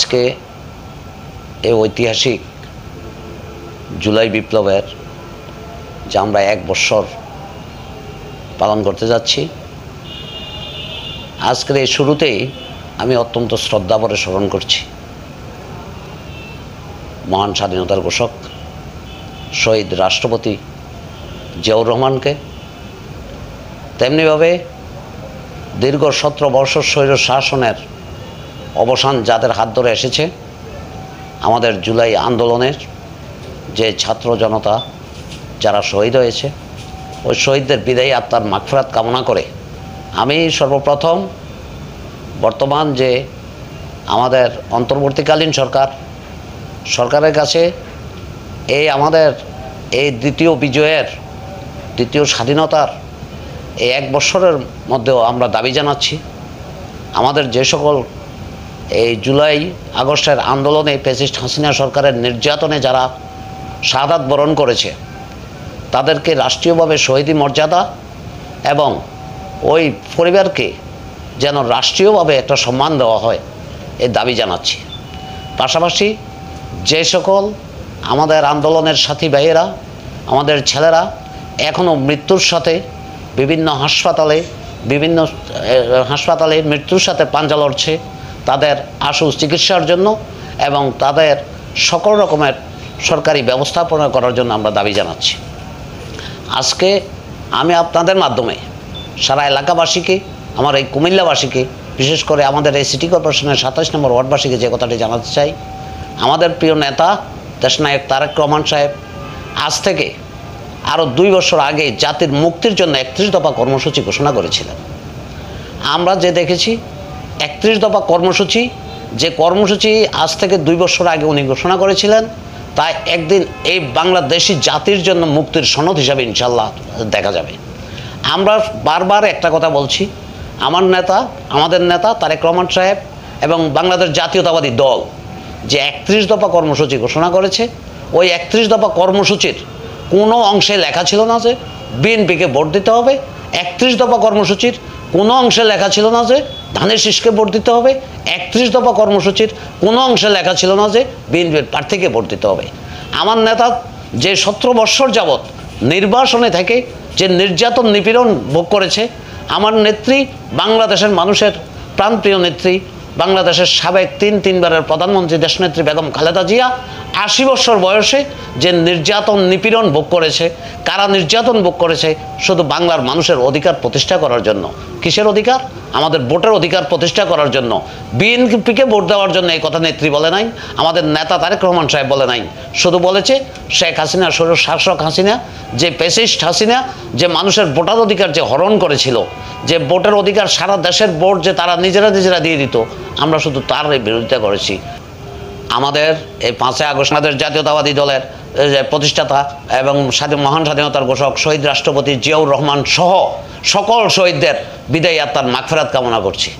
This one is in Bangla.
আজকে এই ঐতিহাসিক জুলাই বিপ্লবের যে আমরা 1 বছর পালন করতে যাচ্ছি, আজকের এই শুরুতেই আমি অত্যন্ত শ্রদ্ধাভরে স্মরণ করছি মহান স্বাধীনতার ঘোষক শহীদ রাষ্ট্রপতি জিয়াউর রহমানকে। তেমনিভাবে দীর্ঘ 17 বছর স্বৈর শাসনের অবসান যাদের হাত ধরে এসেছে, আমাদের জুলাই আন্দোলনের যে ছাত্র জনতা যারা শহীদ হয়েছে, ওই শহীদদের বিদায়ী আত্মার মাগফিরাত কামনা করে আমি সর্বপ্রথম বর্তমান যে আমাদের অন্তর্বর্তীকালীন সরকারের কাছে আমাদের এই দ্বিতীয় বিজয়ের, দ্বিতীয় স্বাধীনতার এই 1 বছরের মধ্যেও আমরা দাবি জানাচ্ছি, আমাদের যে সকল এই জুলাই আগস্টের আন্দোলনে ফ্যাসিস্ট হাসিনা সরকারের নির্যাতনে যারা শাহাদাত বরণ করেছে, তাদেরকে রাষ্ট্রীয়ভাবে শহীদি মর্যাদা এবং ওই পরিবারকে যেন রাষ্ট্রীয়ভাবে একটা সম্মান দেওয়া হয়, এই দাবি জানাচ্ছি। পাশাপাশি যে সকল আমাদের আন্দোলনের সাথী ভাইয়েরা, আমাদের ছেলেরা এখনও মৃত্যুর সাথে বিভিন্ন হাসপাতালে মৃত্যুর সাথে পাঞ্জা লড়ছে, তাদের আশু চিকিৎসার জন্য এবং তাদের সকল রকমের সরকারি ব্যবস্থাপনা করার জন্য আমরা দাবি জানাচ্ছি। আজকে আমি আপনাদের মাধ্যমে সারা এলাকাবাসীকে, আমার এই কুমিল্লাবাসীকে, বিশেষ করে আমাদের এই সিটি কর্পোরেশনের 27 নম্বর ওয়ার্ডবাসীকে যে কথাটি জানাতে চাই, আমাদের প্রিয় নেতা দেশনায়ক তারেক রহমান সাহেব আজ থেকে আরও 2 বছর আগে জাতির মুক্তির জন্য 31 দফা কর্মসূচি ঘোষণা করেছিলেন। আমরা যে দেখেছি 31 দফা কর্মসূচি, যে কর্মসূচি আজ থেকে 2 বছর আগে উনি ঘোষণা করেছিলেন, তাই একদিন এই বাংলাদেশি জাতির জন্য মুক্তির সনদ হিসাবে ইনশাল্লাহ দেখা যাবে। আমরা বারবার একটা কথা বলছি, আমাদের নেতা তারেক রহমান সাহেব এবং বাংলাদেশ জাতীয়তাবাদী দল যে 31 দফা কর্মসূচি ঘোষণা করেছে, ওই 31 দফা কর্মসূচির কোনো অংশে লেখা ছিল না যে বিএনপিকে ভোট দিতে হবে। 31 দফা কর্মসূচির কোনো অংশে লেখা ছিল না যে ধানের শীষকে ভোট দিতে হবে। 31 দফা কর্মসূচির কোনো অংশে লেখা ছিল না যে বিএনপির প্রার্থীকে ভোট দিতে হবে। আমার নেতা যে 17 বছর যাবৎ নির্বাসনে থেকে যে নির্যাতন নিপীড়ন ভোগ করেছে, আমার নেত্রী, বাংলাদেশের মানুষের প্রাণপ্রিয় নেত্রী, বাংলাদেশের সাবেক 3বারের প্রধানমন্ত্রী দেশনেত্রী বেগম খালেদা জিয়া 80 বছর বয়সে যে নির্যাতন নিপীড়ন ভোগ করেছে, কারা নির্যাতন ভোগ করেছে শুধু বাংলার মানুষের অধিকার প্রতিষ্ঠা করার জন্য। কিসের অধিকার? আমাদের ভোটের অধিকার প্রতিষ্ঠা করার জন্য। বিএনপিকে ভোট দেওয়ার জন্য এই কথা নেত্রী বলে নাই, আমাদের নেতা তারেক রহমান সাহেব বলে নাই, শুধু বলেছে শেখ হাসিনা, স্বৈর শাসক হাসিনা, যে ফ্যাসিস্ট হাসিনা, যে মানুষের ভোটার অধিকার যে হরণ করেছিল, যে ভোটের অধিকার সারা দেশের ভোট যে তারা নিজেরা দিয়ে দিত, আমরা শুধু তার বিরোধিতা করেছি। আমাদের এই 5 আগস্ট আমাদের জাতীয়তাবাদী দলের প্রতিষ্ঠাতা এবং মহান স্বাধীনতার ঘোষক শহীদ রাষ্ট্রপতি জিয়াউর রহমান সহ সকল শহীদদের বিদায়ী আত্মার মাগফিরাত কামনা করছি।